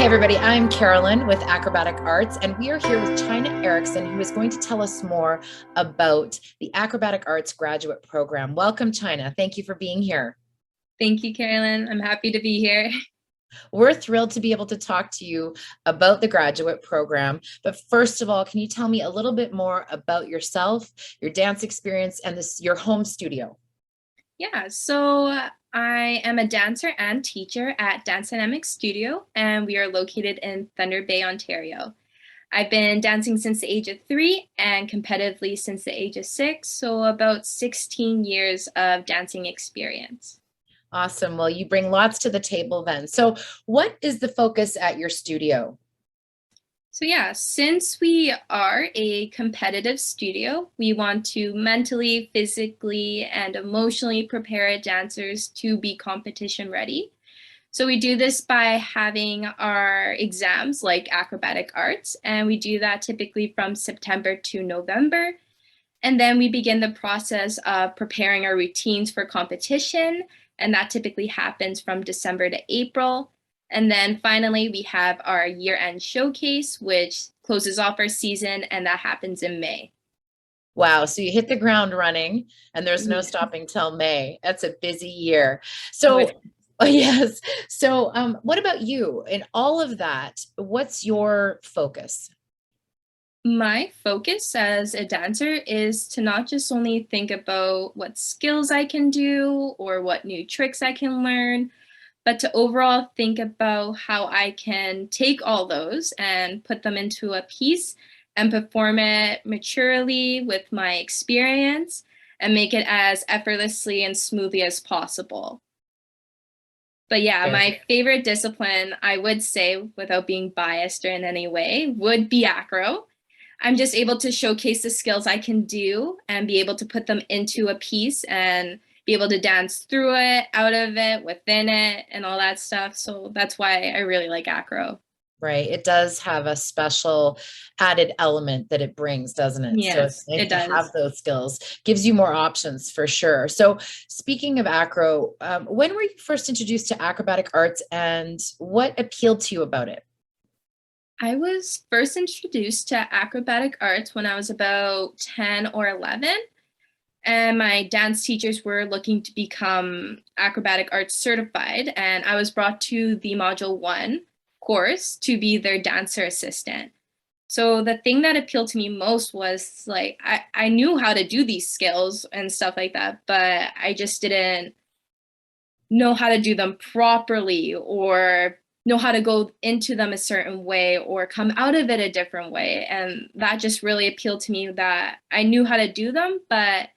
Hey everybody, I'm Carolyn with Acrobatic Arts, and we are here with Chynna Erickson, who is going to tell us more about the Acrobatic Arts Graduate Program. Welcome, Chynna. Thank you for being here. Thank you, Carolyn. I'm happy to be here. We're thrilled to be able to talk to you about the graduate program. But first of all, can you tell me a little bit more about yourself, your dance experience, and your home studio? Yeah, so I am a dancer and teacher at Dance Dynamic Studio, and we are located in Thunder Bay, Ontario. I've been dancing since the age of 3 and competitively since the age of 6, so about 16 years of dancing experience. Awesome. Well, you bring lots to the table then. So, what is the focus at your studio? So yeah, since we are a competitive studio, we want to mentally, physically, and emotionally prepare dancers to be competition ready. So we do this by having our exams like acrobatic arts, and we do that typically from September to November. And then we begin the process of preparing our routines for competition, and that typically happens from December to April. And then finally, we have our year-end showcase, which closes off our season, and that happens in May. Wow. So you hit the ground running and there's no Yeah. stopping till May. That's a busy year. Oh, So, yes. So, what about you? In all of that, what's your focus? My focus as a dancer is to not just only think about what skills I can do or what new tricks I can learn, but to overall think about how I can take all those and put them into a piece and perform it maturely with my experience and make it as effortlessly and smoothly as possible. But yeah, Yes. my favorite discipline, I would say, without being biased or in any way, would be acro. I'm just able to showcase the skills I can do and be able to put them into a piece and be able to dance through it, out of it, within it, and all that stuff. So that's why I really like acro. Right. It does have a special added element that it brings, doesn't it? So it's Yes, nice it to have does. those skills, gives you more options for sure. So, speaking of acro, when were you first introduced to acrobatic arts and what appealed to you about it? I was first introduced to acrobatic arts when I was about 10 or 11. And my dance teachers were looking to become acrobatic arts certified, and I was brought to the module 1 course to be their dancer assistant. So the thing that appealed to me most was like I knew how to do these skills and stuff like that, but I just didn't know how to do them properly or know how to go into them a certain way or come out of it a different way. And that just really appealed to me, that I knew how to do them, but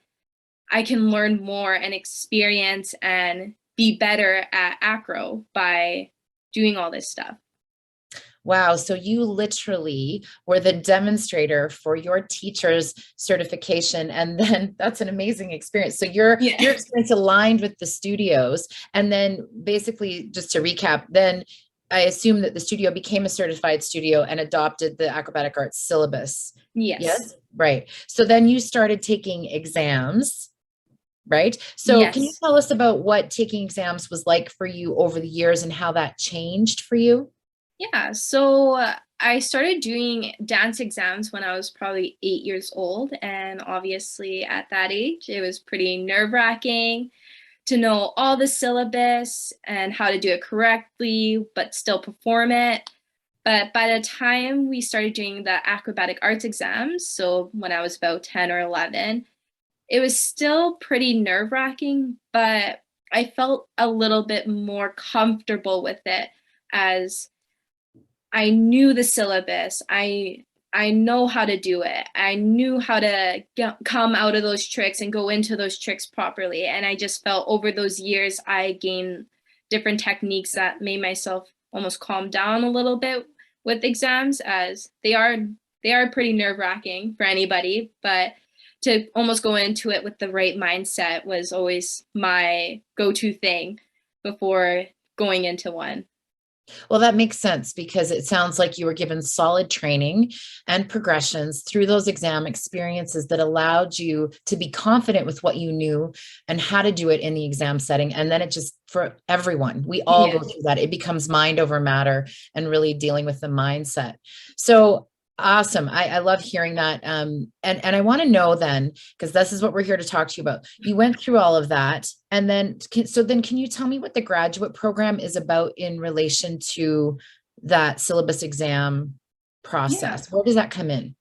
I can learn more and experience and be better at acro by doing all this stuff. Wow. So you literally were the demonstrator for your teacher's certification. And then that's an amazing experience. So your Yeah. experience aligned with the studios. And then basically, just to recap, then I assume that the studio became a certified studio and adopted the acrobatic arts syllabus. Yes. Yes. Right. So then you started taking exams, right? So can you Yes. tell us about what taking exams was like for you over the years and how that changed for you? Yeah. So I started doing dance exams when I was probably 8 years old. And obviously, at that age, it was pretty nerve wracking to know all the syllabus and how to do it correctly, but still perform it. But by the time we started doing the acrobatic arts exams, so when I was about 10 or 11, it was still pretty nerve wracking, but I felt a little bit more comfortable with it as I knew the syllabus. I know how to do it. I knew how to come out of those tricks and go into those tricks properly. And I just felt over those years I gained different techniques that made myself almost calm down a little bit with exams, as they are pretty nerve-wracking for anybody, but to almost go into it with the right mindset was always my go-to thing before going into one. Well, that makes sense because it sounds like you were given solid training and progressions through those exam experiences that allowed you to be confident with what you knew and how to do it in the exam setting. And then it just, for everyone, we all go Yeah. through that. It becomes mind over matter and really dealing with the mindset. So, awesome. I love hearing that. And I want to know then, because this is what we're here to talk to you about. You went through all of that. And then, can you tell me what the graduate program is about in relation to that syllabus exam Yeah. process? Where does that come in?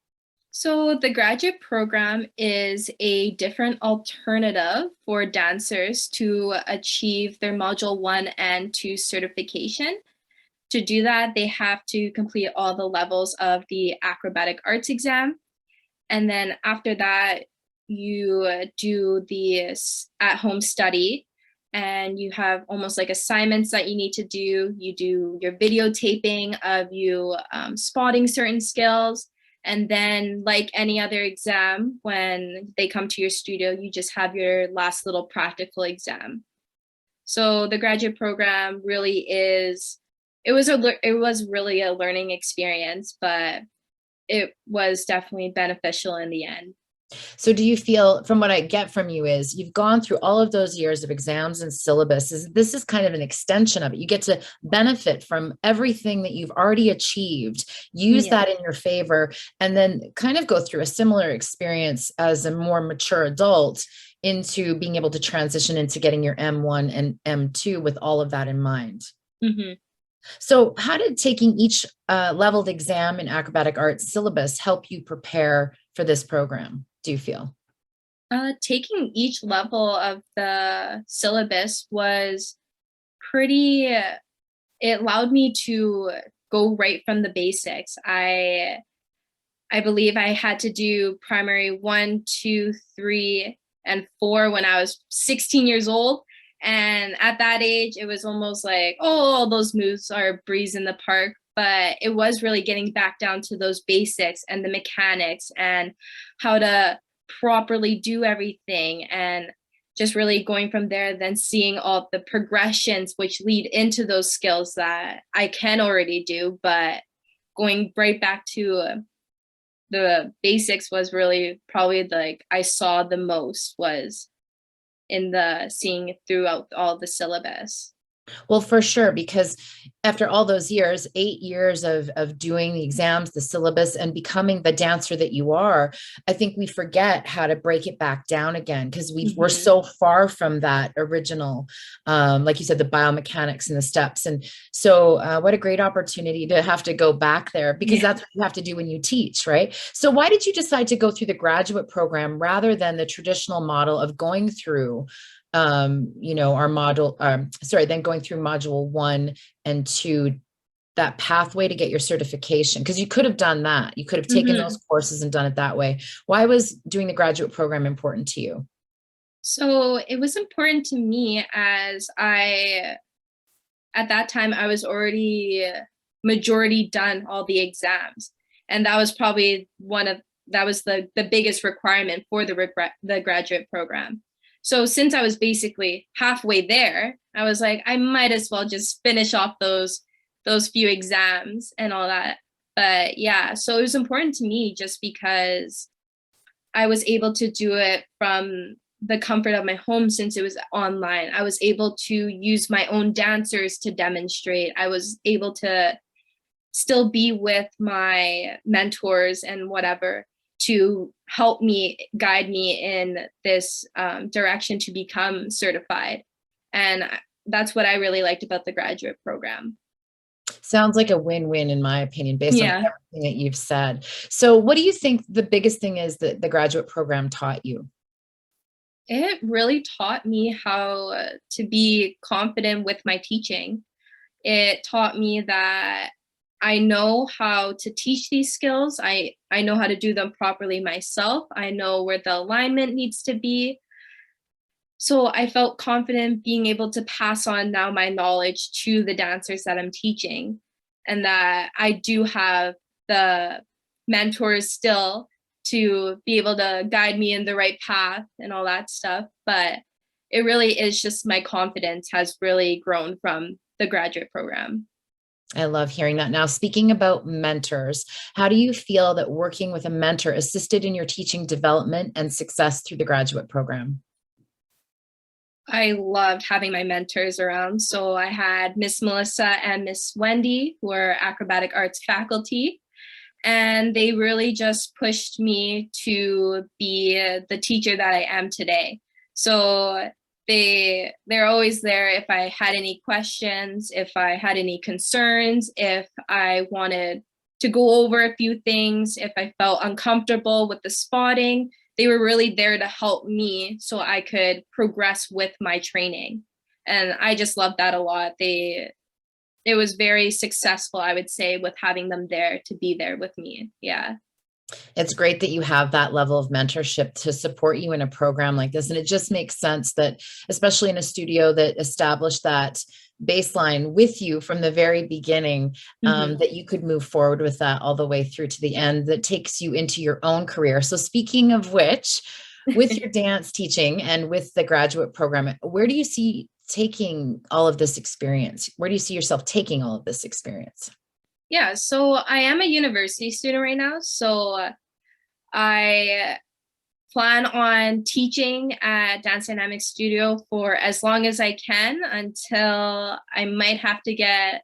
So the graduate program is a different alternative for dancers to achieve their module 1 and 2 certification. To do that, they have to complete all the levels of the acrobatic arts exam. And then after that, you do the at-home study, and you have almost like assignments that you need to do. You do your videotaping of you spotting certain skills. And then like any other exam, when they come to your studio, you just have your last little practical exam. So the graduate program really is, it was really a learning experience, but it was definitely beneficial in the end. So do you feel, from what I get from you, is you've gone through all of those years of exams and syllabus, this is kind of an extension of it. You get to benefit from everything that you've already achieved, use Yeah. that in your favor, and then kind of go through a similar experience as a more mature adult into being able to transition into getting your M1 and M2 with all of that in mind. hmm So how did taking each leveled exam in acrobatic arts syllabus help you prepare for this program, do you feel? Taking each level of the syllabus was pretty, it allowed me to go right from the basics. I believe I had to do primary 1, 2, 3, and 4 when I was 16 years old. And at that age, it was almost like, oh, all those moves are a breeze in the park. But it was really getting back down to those basics and the mechanics and how to properly do everything, and just really going from there, then seeing all the progressions which lead into those skills that I can already do, but going right back to the basics was really probably like I saw the most was in the seeing throughout all the syllabus. Well, for sure, because after all those years, 8 years of doing the exams, the syllabus, and becoming the dancer that you are, I think we forget how to break it back down again because we're hmm so far from that original, like you said, the biomechanics and the steps. And so, what a great opportunity to have to go back there because Yeah. that's what you have to do when you teach, right? So, why did you decide to go through the graduate program rather than the traditional model of going through? Our module, sorry, then going through module 1 and 2, that pathway to get your certification, because you could have done that. You could have taken those hmm courses and done it that way. Why was doing the graduate program important to you? So it was important to me as at that time, I was already majority done all the exams. And that was probably that was the biggest requirement for the graduate program. So since I was basically halfway there, I was like, I might as well just finish off those few exams and all that. But yeah, so it was important to me just because I was able to do it from the comfort of my home since it was online. I was able to use my own dancers to demonstrate. I was able to still be with my mentors and whatever to help me guide me in this direction to become certified. And that's what I really liked about the graduate program. Sounds like a win-win, in my opinion, based on Yeah. everything that you've said. So, what do you think the biggest thing is that the graduate program taught you? It really taught me how to be confident with my teaching. It taught me that I know how to teach these skills. I know how to do them properly myself. I know where the alignment needs to be. So I felt confident being able to pass on now my knowledge to the dancers that I'm teaching, and that I do have the mentors still to be able to guide me in the right path and all that stuff. But it really is just my confidence has really grown from the graduate program. I love hearing that. Now, speaking about mentors, how do you feel that working with a mentor assisted in your teaching development and success through the graduate program? I loved having my mentors around. So I had Miss Melissa and Miss Wendy, who are acrobatic arts faculty, and they really just pushed me to be the teacher that I am today. So they're always there if I had any questions, if I had any concerns, if I wanted to go over a few things, if I felt uncomfortable with the spotting. They were really there to help me so I could progress with my training. And I just loved that a lot. It was very successful, I would say, with having them there to be there with me. Yeah. It's great that you have that level of mentorship to support you in a program like this. And it just makes sense that, especially in a studio that established that baseline with you from the very beginning, that you could move forward with that all the way through to the end, that takes you into your own career. So speaking of which, with your dance teaching and with the graduate program, where do you see taking all of this experience? Where do you see yourself taking all of this experience? Yeah, so I am a university student right now. So I plan on teaching at Dance Dynamics Studio for as long as I can until I might have to get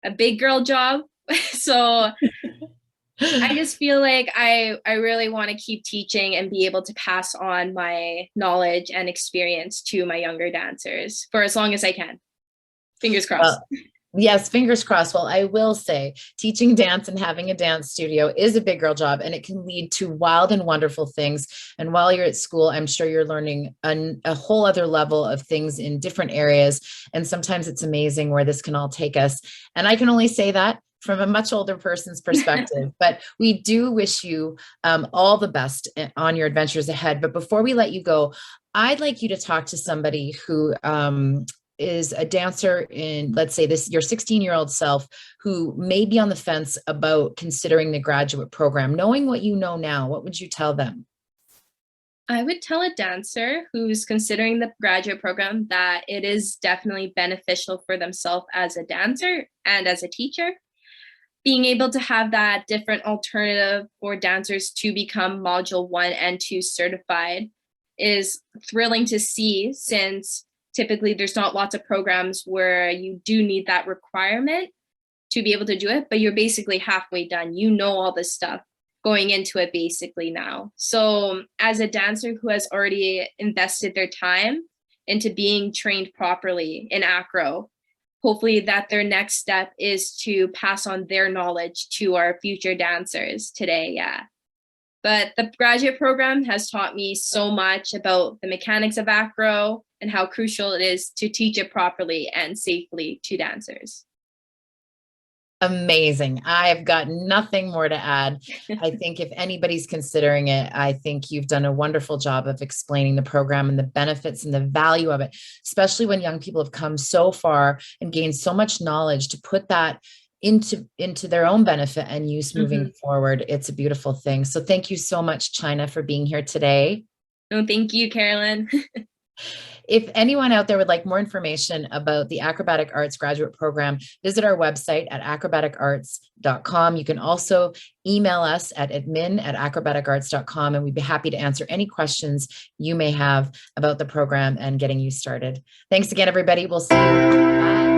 a big girl job. So I just feel like I really want to keep teaching and be able to pass on my knowledge and experience to my younger dancers for as long as I can. Fingers crossed. Yes, fingers crossed. Well, I will say teaching dance and having a dance studio is a big girl job, and it can lead to wild and wonderful things. And while you're at school, I'm sure you're learning a whole other level of things in different areas. And sometimes it's amazing where this can all take us. And I can only say that from a much older person's perspective, but we do wish you all the best on your adventures ahead. But before we let you go, I'd like you to talk to somebody who is a dancer in, let's say this, your 16-year-old self who may be on the fence about considering the graduate program. Knowing what you know now, what would you tell them? I would tell a dancer who's considering the graduate program that it is definitely beneficial for themselves as a dancer and as a teacher. Being able to have that different alternative for dancers to become Module 1 and 2 certified is thrilling to see, since typically there's not lots of programs where you do need that requirement to be able to do it, but you're basically halfway done. You know all this stuff going into it basically now. So as a dancer who has already invested their time into being trained properly in Acro, hopefully that their next step is to pass on their knowledge to our future dancers today. Yeah. But the graduate program has taught me so much about the mechanics of Acro and how crucial it is to teach it properly and safely to dancers. Amazing. I've got nothing more to add. I think if anybody's considering it, I think you've done a wonderful job of explaining the program and the benefits and the value of it, especially when young people have come so far and gained so much knowledge to put that into their own benefit and use moving forward. It's a beautiful thing. So thank you so much, Chynna, for being here today. No, thank you, Carolyn. If anyone out there would like more information about the Acrobatic Arts Graduate Program, visit our website at acrobaticarts.com. You can also email us at admin@acrobaticarts.com, and we'd be happy to answer any questions you may have about the program and getting you started. Thanks again, everybody. We'll see you. Bye.